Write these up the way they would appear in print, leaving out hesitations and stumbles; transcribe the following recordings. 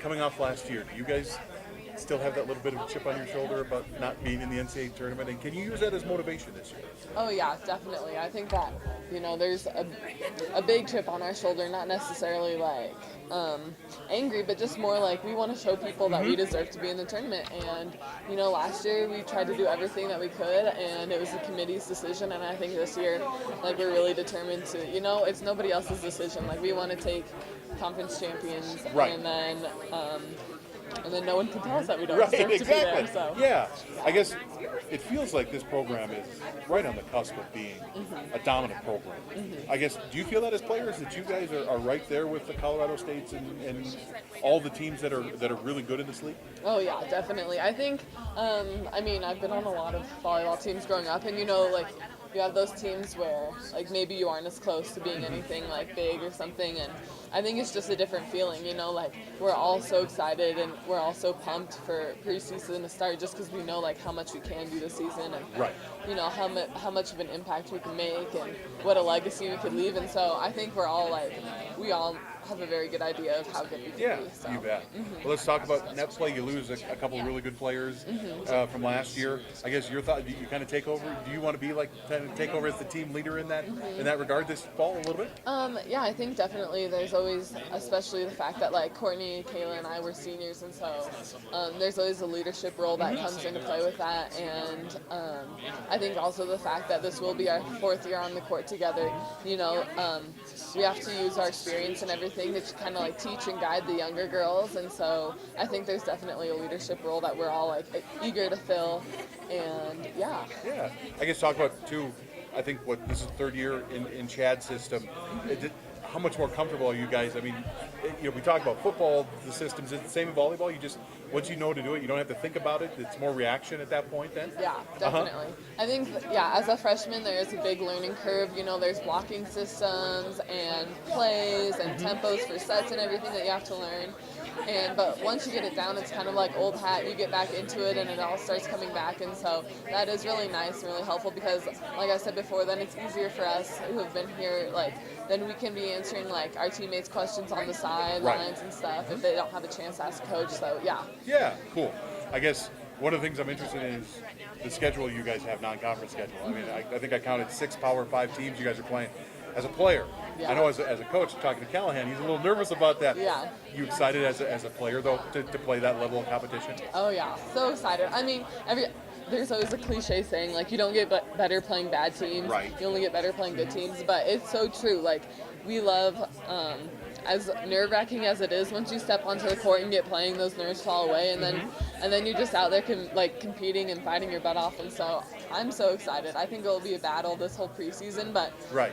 coming off last year, do you guys still have that little bit of a chip on your shoulder about not being in the NCAA tournament? And can you use that as motivation this year? Oh yeah, definitely. I think that there's a big chip on our shoulder, not necessarily like angry, but just more like we want to show people that we deserve to be in the tournament. And last year we tried to do everything that we could, and it was the committee's decision. And I think this year, like we're really determined to, it's nobody else's decision. Like we want to take conference champions, Right. And then no one can tell us that we don't Right, deserve exactly. to be there. So. Yeah, I guess it feels like this program is right on the cusp of being a dominant program. I guess, do you feel that as players, that you guys are right there with the Colorado States and all the teams that are really good in this league? Oh yeah, definitely. I think, I've been on a lot of volleyball teams growing up, and you have those teams where like maybe you aren't as close to being anything like big or something, and I think it's just a different feeling, like we're all so excited and we're all so pumped for preseason to start, just because we know like how much we can do this season, and right. How much of an impact we can make and what a legacy we could leave. And so I think we're all like, we all have a very good idea of how good we can be. So. You bet. Well, let's talk about net play. You lose a couple really good players from last year. I guess your thought, you kind of take over. Do you want to be like kind of take over as the team leader in that regard this fall a little bit? Yeah, I think definitely there's always, especially the fact that like Courtney, Kayla, and I were seniors, and so there's always a leadership role that comes into play with that. And I think also the fact that this will be our 4th year on the court together, we have to use our experience and everything to kind of like teach and guide the younger girls. And so I think there's definitely a leadership role that we're all like eager to fill. And yeah. I guess talk about too. I think this is the 3rd year in Chad's system. How much more comfortable are you guys? I mean, we talk about football, the systems. It's the same in volleyball. You just, once you know to do it, you don't have to think about it. It's more reaction at that point then? Yeah, definitely. I think, as a freshman, there is a big learning curve. There's blocking systems and plays and tempos for sets and everything that you have to learn. But once you get it down, it's kind of like old hat. You get back into it and it all starts coming back. And so that is really nice and really helpful, because like I said before, then it's easier for us who have been here, like then we can be answering like our teammates' questions on the sidelines and stuff if they don't have a chance to ask a coach. So Yeah, cool. I guess one of the things I'm interested in is the schedule you guys have, non-conference schedule. I mean, I think I counted 6 Power 5 teams you guys are playing. As a player, I know as a coach, talking to Callahan, he's a little nervous about that. Yeah. You excited as a player, though, to play that level of competition? Oh, yeah. So excited. I mean, there's always a cliche saying, like, you don't get better playing bad teams. Right. You only get better playing good teams. But it's so true. Like, we love, as nerve-wracking as it is, once you step onto the court and get playing, those nerves fall away. And then you're just out there competing and fighting your butt off. And so I'm so excited. I think it'll be a battle this whole preseason, but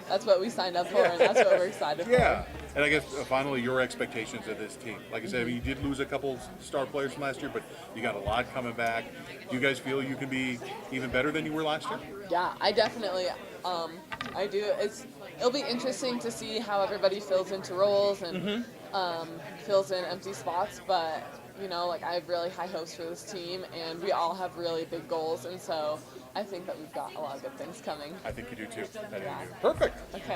that's what we signed up for, and that's what we're excited for. And I guess finally your expectations of this team. Like I said, I mean, you did lose a couple star players from last year, but you got a lot coming back. Do you guys feel you can be even better than you were last year? Yeah, I definitely, I do. It'll be interesting to see how everybody fills into roles and fills in empty spots, but I have really high hopes for this team, and we all have really big goals, and so I think that we've got a lot of good things coming. I think you do too. Perfect. Okay.